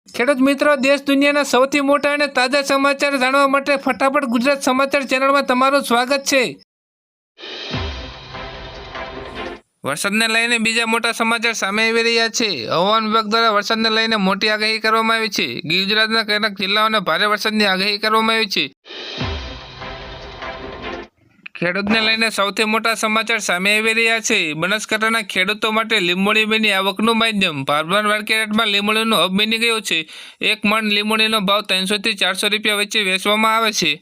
ખેડૂત મિત્રો, દેશ દુનિયાના સૌથી મોટા અને તાજા સમાચાર જાણવા માટે ફટાફટ ગુજરાત સમાચાર ચેનલમાં તમારું સ્વાગત છે. વરસાદને લઈને બીજા મોટા સમાચાર સામે આવી રહ્યા છે. હવામાન વિભાગ દ્વારા વરસાદને લઈને મોટી આગાહી કરવામાં આવી છે. ગીર ગુજરાતના કેટલાક જિલ્લાઓને ભારે વરસાદની આગાહી કરવામાં આવી છે. ખેડૂતને લઈને સૌથી મોટા સમાચાર સામે આવી રહ્યા છે. બનાસકાંઠાના ખેડૂતો માટે લીંબોળી બની આવકનું માધ્યમ. ભારભર માર્કેટમાં લીંબોળીનું હબ બની ગયું છે. એક મણ લીંબોળીનો ભાવ 300 થી 400 રૂપિયા વચ્ચે વેચવામાં આવે છે.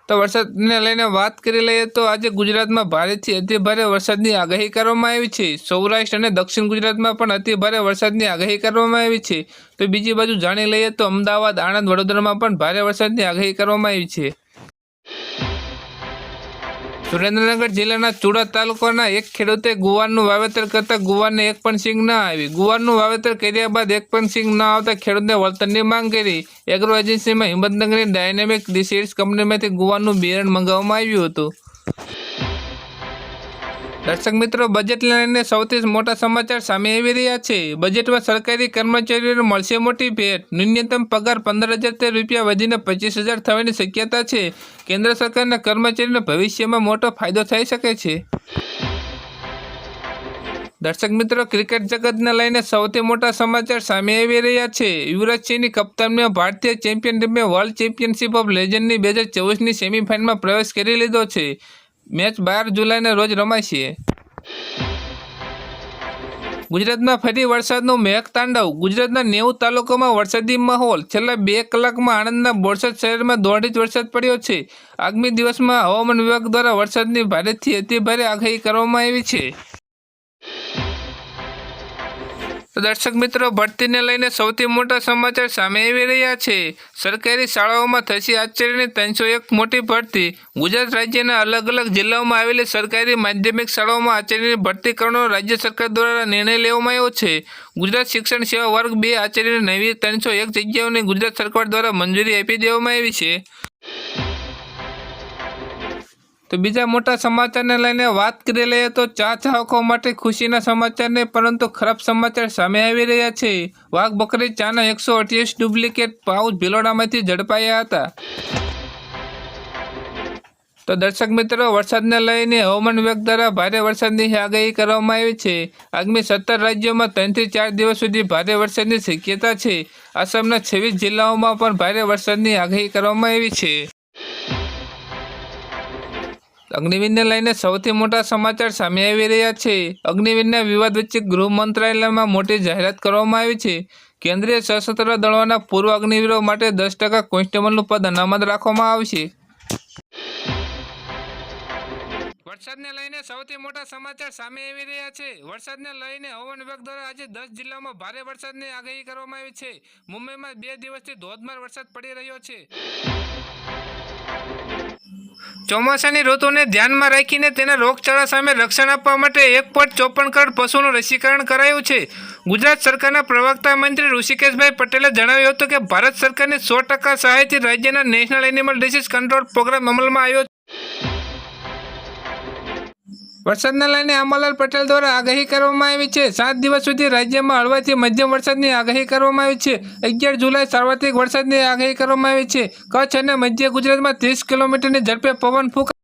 તો વરસાદને લઈને વાત કરી લઈએ તો આજે ગુજરાતમાં ભારેથી અતિભારે વરસાદની આગાહી કરવામાં આવી છે. સૌરાષ્ટ્ર અને દક્ષિણ ગુજરાતમાં પણ અતિભારે વરસાદની આગાહી કરવામાં આવી છે. તો બીજી બાજુ જાણી લઈએ તો અમદાવાદ, આણંદ, વડોદરામાં પણ ભારે વરસાદની આગાહી કરવામાં આવી છે. સુરેન્દ્રનગર જિલ્લાના ચુડા તાલુકાના એક ખેડૂતે ગુવારનું વાવેતર કરતા ગુવારને એક પણ સિંગ ન આવી. ગુવારનું વાવેતર કર્યા બાદ એક પણ સિંગ ન આવતા ખેડૂતે વળતરની માંગ કરી. એગ્રો એજન્સીમાં હિંમતનગરની ડાયનેમિક સીડ્સ કંપનીમાંથી ગુવારનું બિયારણ મંગાવવામાં આવ્યું હતું. દર્શક મિત્રો, બજેટને લઈને સૌથી મોટા સમાચાર સામે આવી રહ્યા છે. બજેટમાં સરકારી કર્મચારીઓને મળશે મોટી ભેટ. ન્યૂનતમ પગાર 15,000 રૂપિયા વધીને 25,000 થવાની શક્યતા છે. કેન્દ્ર સરકારના કર્મચારીઓને ભવિષ્યમાં મોટો ફાયદો થઈ શકે છે. દર્શક મિત્રો, ક્રિકેટ જગતને લઈને સૌથી મોટા સમાચાર સામે આવી રહ્યા છે. યુવરાજ સિંહની કપ્તાનમાં ભારતીય ચેમ્પિયન ટીમે વર્લ્ડ ચેમ્પિયનશિપ ઓફ લેજન્ડની 2024ની સેમીફાઇનલમાં પ્રવેશ કરી લીધો છે. મેચ 12 જુલાઈના રોજ રમાશે. ગુજરાતમાં ફરી વરસાદનું મેઘતાંડવ. ગુજરાતના 90 તાલુકામાં વરસાદી માહોલ. છેલ્લા 2 કલાકમાં આણંદના બોરસદ શહેરમાં 1.5 ઇંચ વરસાદ પડ્યો છે. આગામી દિવસમાં હવામાન વિભાગ દ્વારા વરસાદની ભારેથી અતિભારે આગાહી કરવામાં આવી છે. તો દર્શક મિત્રો, ભરતીને લઈને સૌથી મોટા સમાચાર સામે આવી રહ્યા છે. સરકારી શાળાઓમાં થશે આચાર્યની 301 મોટી ભરતી. ગુજરાત રાજ્યના અલગ અલગ જિલ્લાઓમાં આવેલી સરકારી માધ્યમિક શાળાઓમાં આચાર્યની ભરતી કરવાનો રાજ્ય સરકાર દ્વારા નિર્ણય લેવામાં આવ્યો છે. ગુજરાત શિક્ષણ સેવા વર્ગ 2 આચાર્યની નવી 301 જગ્યાઓની ગુજરાત સરકાર દ્વારા મંજૂરી આપી દેવામાં આવી છે. તો બીજા મોટા સમાચારને લઈને વાત કરી લઈએ તો ચા ચાહકો માટે ખુશીના સમાચાર નહીં પરંતુ ખરાબ સમાચાર સામે આવી રહ્યા છે. વાઘ બકરી ચાના 128 ડુપ્લિકેટ પાઉચ ભિલોડામાંથી ઝડપાયા હતા. તો દર્શક મિત્રો, વરસાદને લઈને હવામાન વિભાગ દ્વારા ભારે વરસાદની આગાહી કરવામાં આવી છે. આગામી 17 રાજ્યોમાં 3 થી 4 દિવસ સુધી ભારે વરસાદની શક્યતા છે. આસામના 26 જિલ્લાઓમાં પણ ભારે વરસાદની આગાહી કરવામાં આવી છે. અગ્નિવીરને લઈને સૌથી મોટા સમાચાર સામે આવી રહ્યા છે. અગ્નિવીરના વિવાદ વચ્ચે ગૃહ મંત્રાલયમાં મોટી જાહેરાત કરવામાં આવી છે. કેન્દ્રીય સશસ્ત્ર દળોના પૂર્વ અગ્નિવીરો માટે 10% કોન્સ્ટેબલનું પદ અનામત રાખવામાં આવશે. વરસાદને લઈને સૌથી મોટા સમાચાર સામે આવી રહ્યા છે. વરસાદને લઈને હવામાન વિભાગ દ્વારા આજે 10 જિલ્લાઓમાં ભારે વરસાદની આગાહી કરવામાં આવી છે. મુંબઈમાં 2 દિવસથી ધોધમાર વરસાદ પડી રહ્યો છે. ચોમાસાની ઋતુને ધ્યાનમાં રાખીને તેના રોગચાળા સામે રક્ષણ આપવા માટે 1.54 કરોડ પશુનું રસીકરણ કરાયું છે. ગુજરાત સરકારના પ્રવક્તા મંત્રી ઋષિકેશભાઈ પટેલે જણાવ્યું હતું કે ભારત સરકારની 100% સહાયથી રાજ્યના national animal disease control programme અમલમાં આવ્યો છે. વરસાદને લઈને અંબાલાલ પટેલ દ્વારા આગાહી કરવામાં આવી છે. 7 દિવસ સુધી રાજ્યમાં હળવાથી મધ્યમ વરસાદની આગાહી કરવામાં આવી છે. 11 જુલાઈ સાર્વત્રિક વરસાદની આગાહી કરવામાં આવી છે. કચ્છ અને મધ્ય ગુજરાતમાં 30 કિલોમીટરની ઝડપે પવન ફૂંકાય.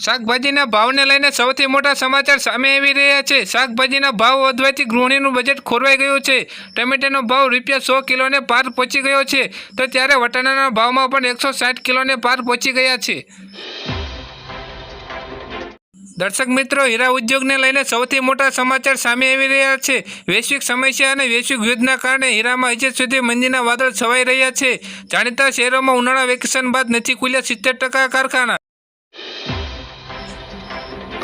શાકભાજીના ભાવને લઈને સૌથી મોટા સમાચાર સામે આવી રહ્યા છે. શાકભાજીના ભાવ વધવાથી ગૃહિણીનું બજેટ ખોરવાઈ ગયું છે. ટમેટાનો ભાવ ₹100 કિલોને પાર પહોંચી ગયો છે. તો ત્યારે વટાણાના ભાવમાં પણ 160 કિલોને પાર પહોંચી ગયા છે. દર્શક મિત્રો, હીરા ઉદ્યોગને લઈને સૌથી મોટા સમાચાર સામે આવી રહ્યા છે. વૈશ્વિક સમસ્યા અને વૈશ્વિક યુદ્ધના કારણે હીરામાં હજી સુધી મંદીના વાદળ છવાઈ રહ્યા છે. જાણીતા શહેરોમાં ઉનાળા વેકેશન બાદ નથી ખુલ્યા 70% કારખાના.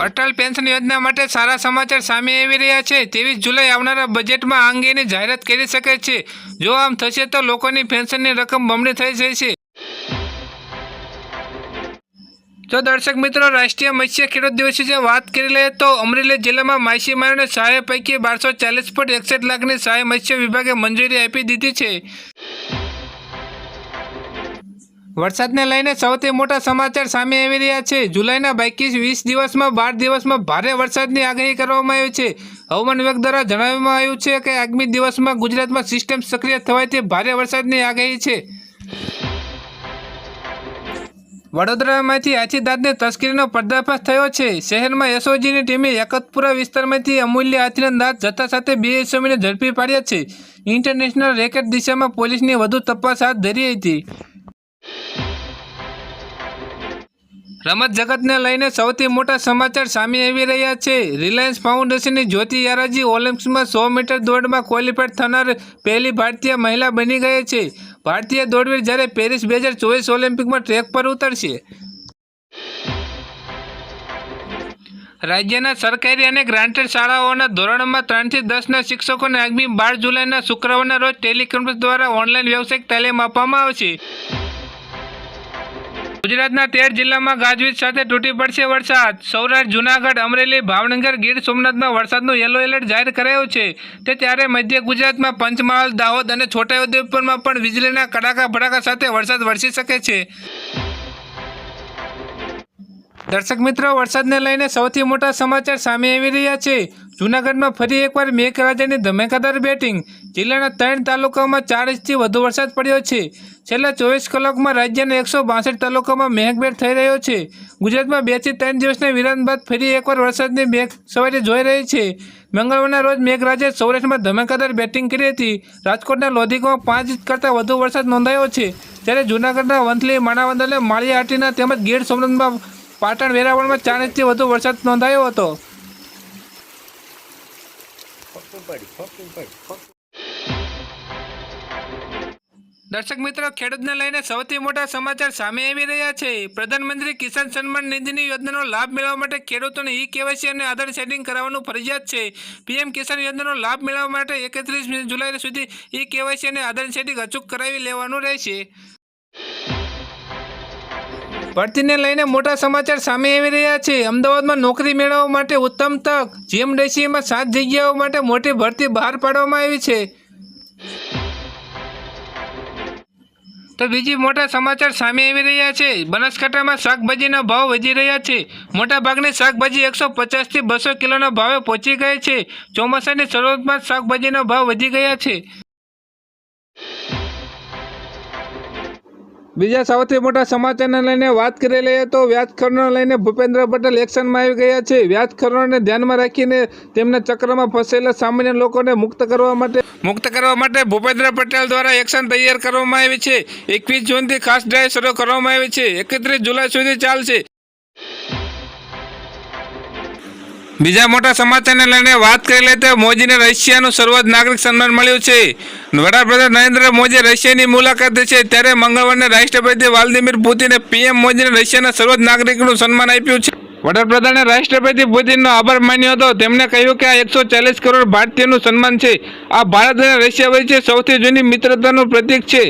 અટલ પેન્શન યોજના માટે સારા સમાચાર સામે આવી રહ્યા છે. 23 જુલાઈ આવનારા બજેટમાં આ અંગેની જાહેરાત કરી શકે છે. જો આમ થશે તો લોકોની પેન્શનની રકમ બમણી થઈ જશે. તો દર્શક મિત્રો, રાષ્ટ્રીય મત્સ્ય ખેડૂત દિવસ વિશે વાત કરી લઈએ તો અમરેલી જિલ્લામાં માછીમારોને સહાય પૈકી 1240.61 લાખની સહાય મત્સ્ય વિભાગે મંજૂરી આપી દીધી છે. વરસાદને લઈને સૌથી મોટા સમાચાર સામે આવી રહ્યા છે. જુલાઈના બાકી 20 દિવસમાં 12 દિવસમાં ભારે વરસાદની આગાહી કરવામાં આવી છે. હવામાન વિભાગ દ્વારા જણાવવામાં આવ્યું છે કે આગામી દિવસમાં ગુજરાતમાં સિસ્ટમ સક્રિય થવાથી ભારે વરસાદની આગાહી છે. વડોદરામાંથી હાથીદાંતની તસ્કરીનો પર્દાફાશ થયો છે. શહેરમાં એસઓજીની ટીમે યાકતપુરા વિસ્તારમાંથી અમૂલ્ય હાથીના દાંત જથ્થા સાથે 2 ઇસમોને ઝડપી પાડ્યા છે. ઇન્ટરનેશનલ રેકેટ દિશામાં પોલીસની વધુ તપાસ હાથ ધરી હતી. રમત જગતને લઈને સૌથી મોટા સમાચાર સામે આવી રહ્યા છે. રિલાયન્સ ફાઉન્ડેશનની જ્યોતિ યારાજી ઓલિમ્પિક્સમાં 100 મીટર દોડમાં ક્વોલિફાઈડ થનાર પહેલી ભારતીય મહિલા બની ગઈ છે. ભારતીય દોડવીર જ્યારે પેરિસ 2024 ઓલિમ્પિકમાં ટ્રેક પર ઉતરશે. રાજ્યના સરકારી અને ગ્રાન્ટેડ શાળાઓના ધોરણમાં 3 થી 10ના શિક્ષકોને આગામી 12 જુલાઈના શુક્રવારના રોજ ટેલિકોન્ફરન્સ દ્વારા ઓનલાઈન વ્યવસાયિક તાલીમ આપવામાં આવશે. ગુજરાતના 13 જિલ્લામાં ગાજવીજ સાથે તૂટી પડશે વરસાદ. સૌરાષ્ટ્ર, જૂનાગઢ, અમરેલી, ભાવનગર, ગીર સોમનાથમાં વરસાદનું યલો એલર્ટ જાહેર કરાયું છે. તે ત્યારે મધ્ય ગુજરાતમાં પંચમહાલ, દાહોદ અને છોટાઉદેપુરમાં પણ વીજળીના કડાકા ભડાકા સાથે વરસાદ વરસી શકે છે. દર્શક મિત્રો, વરસાદને લઈને સૌથી મોટા સમાચાર સામે આવી રહ્યા છે. જૂનાગઢમાં ફરી એકવાર મેઘરાજાની ધમાકેદાર બેટિંગ. જિલ્લાના 3 તાલુકાઓમાં 4 ઇંચથી વધુ વરસાદ પડ્યો છે. છેલ્લા 24 કલાકમાં રાજ્યના 162 તાલુકામાં મેઘમહેર થઈ રહ્યો છે. ગુજરાતમાં 2 થી 3 દિવસના વિરામ બાદ ફરી એકવાર વરસાદની મેઘ સવારી જોઈ રહી છે. મંગળવારના રોજ મેઘરાજાએ સૌરાષ્ટ્રમાં ધમાકેદાર બેટિંગ કરી હતી. રાજકોટના લોધિકામાં 5 ઇંચ કરતાં વધુ વરસાદ નોંધાયો છે. જ્યારે જૂનાગઢના વંથલી, માણાવદર અને માળિયાહાટીના તેમજ ગીર સોમનાથમાં પાટણ, વેરાવળમાં 4 ઇંચથી વધુ વરસાદ નોંધાયો હતો. દર્શક મિત્રો, ખેડૂતને લઈને સૌથી મોટા સમાચાર સામે આવી રહ્યા છે. પ્રધાનમંત્રી કિસાન સન્માન નિધિની યોજનાનો લાભ મેળવવા માટે ખેડૂતોને ઈ-કેવાયસી અને આધાર સેટિંગ કરાવવાનું ફરજિયાત છે. પીએમ કિસાન યોજનાનો લાભ મેળવવા માટે 31 જુલાઈ સુધી ઈ-કેવાયસી અને આધાર સેટિંગ અચૂક કરાવી લેવાનું રહેશે. ભરતીને લઈને મોટા સમાચાર સામે આવી રહ્યા છે. અમદાવાદમાં નોકરી મેળવવા માટે ઉત્તમ તક. જીએમડીસીમાં 7 જગ્યાઓ માટે મોટી ભરતી બહાર પાડવામાં આવી છે. તો બીજી મોટા સમાચાર સામે આવી રહ્યા છે. બનાસકાંઠામાં શાકભાજીના ભાવ વધી રહ્યા છે. મોટાભાગની શાકભાજી 150 થી 200 કિલોના ભાવે પહોંચી ગઈ છે. ચોમાસાની શરૂઆતમાં જ શાકભાજીના ભાવ વધી ગયા છે. બીજા સૌથી મોટા સમાચારને લઈને વાત કરી લઈએ તો વ્યાજખોરોને લઈને ભૂપેન્દ્ર પટેલ એક્શનમાં આવી ગયા છે. વ્યાજખોરોને ધ્યાનમાં રાખીને તેમના ચક્રમાં ફસાયેલા સામાન્ય લોકોને મુક્ત કરવા માટે ભૂપેન્દ્ર પટેલ દ્વારા એક્શન તૈયાર કરવામાં આવી છે. 21 જૂનથી ખાસ ડ્રાઈવ શરૂ કરવામાં આવી છે. 31 જુલાઈ સુધી ચાલશે. બીજા મોટા સમાચારને લઈને વાત કરી લઈએ તો મોદીને રશિયાનું સર્વોચ્ચ નાગરિક સન્માન મળ્યું છે. વડાપ્રધાન નરેન્દ્ર મોદીએ રશિયાની મુલાકાત છે ત્યારે મંગળવારને રાષ્ટ્રપતિ વ્લાદિમીર પુતિને પીએમ મોદીને રશિયાના સર્વોચ્ચ નાગરિકનું સન્માન આપ્યું છે. વડાપ્રધાને રાષ્ટ્રપતિ પુતિનનો આભાર માન્યો હતો. તેમણે કહ્યું કે આ 140 કરોડ ભારતીયોનું સન્માન છે. આ ભારત અને રશિયા વચ્ચે સૌથી જૂની મિત્રતાનું પ્રતીક છે.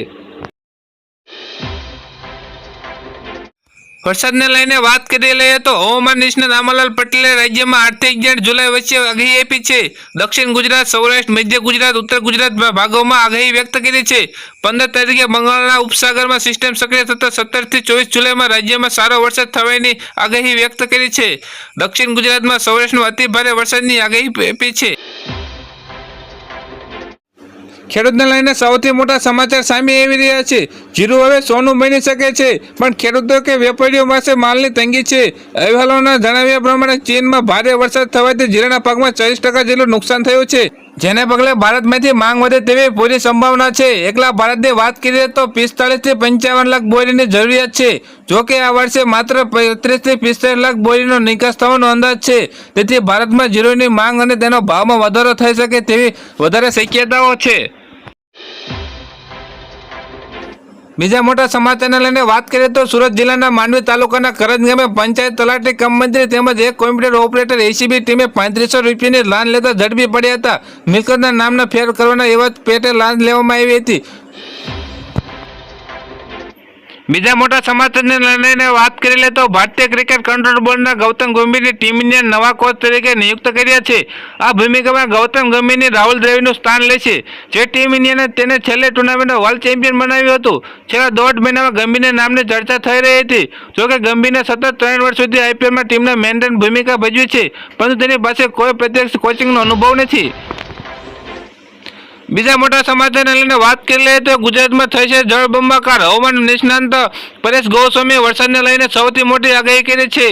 વરસાદને લઈને વાત કરી લઈએ તો હવામાન નિષ્ણાત આમાલાલ પટેલે રાજ્યમાં 8 થી 11 જુલાઈ વચ્ચે આગાહી આપી છે. દક્ષિણ ગુજરાત, સૌરાષ્ટ્ર, મધ્ય ગુજરાત, ઉત્તર ગુજરાત ભાગોમાં આગાહી વ્યક્ત કરી છે. 15 તારીખે બંગાળના ઉપસાગરમાં સિસ્ટમ સક્રિય થતા 17 થી 24 જુલાઈમાં રાજ્યમાં સારો વરસાદ થવાની આગાહી વ્યક્ત કરી છે. દક્ષિણ ગુજરાતમાં સૌરાષ્ટ્રમાં અતિ ભારે વરસાદની આગાહી આપી છે. ખેડૂતને લઈને સૌથી મોટા સમાચાર સામે આવી રહ્યા છે. જીરું હવે સોનું બની શકે છે, પણ ખેડૂતો કે વેપારીઓ પાસે માલની તંગી છે. અહેવાલોના જણાવ્યા પ્રમાણે ચીનમાં ભારે વરસાદ થવાથી જીરાના પાકમાં 40% જેટલું નુકસાન થયું છે, જેને પગલે ભારતમાંથી માંગ વધે તેવી પૂરી સંભાવના છે. એકલા ભારતની વાત કરીએ તો 45 થી 55 લાખ બોરીની જરૂરિયાત છે. જોકે આ વર્ષે માત્ર 35 થી 45 લાખ બોરીનો નિકાસ થવાનો અંદાજ છે. તેથી ભારતમાં જીરુની માંગ અને તેનો ભાવમાં વધારો થઈ શકે તેવી વધારે શક્યતાઓ છે. બીજા મોટા સમાચારને લઈને વાત કરીએ તો સુરત જિલ્લાના માંડવી તાલુકાના કરંજ ગામે પંચાયત તલાટી કમ મંત્રી તેમજ એક કોમ્પ્યુટર ઓપરેટર એસીબી ટીમે 3500 રૂપિયાની લાંચ લેતા ઝડપી પડ્યા હતા. મિલકતના નામના ફેર કરવાના એવા પેટે લાંચ લેવામાં આવી હતી. બીજા મોટા સમાચારને લઈને વાત કરી લે તો ભારતીય ક્રિકેટ કંટ્રોલ બોર્ડના ગૌતમ ગંભીરની ટીમ ઇન્ડિયાના નવા કોચ તરીકે નિયુક્ત કર્યા છે. આ ભૂમિકામાં ગૌતમ ગંભીરની રાહુલ દ્રવિડનું સ્થાન લેશે, જે ટીમ ઇન્ડિયાને તેને છેલ્લે ટુર્નામેન્ટમાં વર્લ્ડ ચેમ્પિયન બનાવ્યું હતું. છેલ્લા દોઢ મહિનામાં ગંભીરના નામની ચર્ચા થઈ રહી હતી. જોકે ગંભીરને સતત 3 વર્ષ સુધી આઈપીએલમાં ટીમના મેન્ટેન ભૂમિકા ભજવી છે, પરંતુ તેની પાસે કોઈ પ્રત્યક્ષ કોચિંગનો અનુભવ નથી. બીજા મોટા સમાચારને લઈને વાત કરી લઈએ તો ગુજરાતમાં થઈ છે જળબંબાકાર. હવામાન નિષ્ણાંત પરેશ ગોસ્વામીએ વરસાદને લઈને સૌથી મોટી આગાહી કરી છે.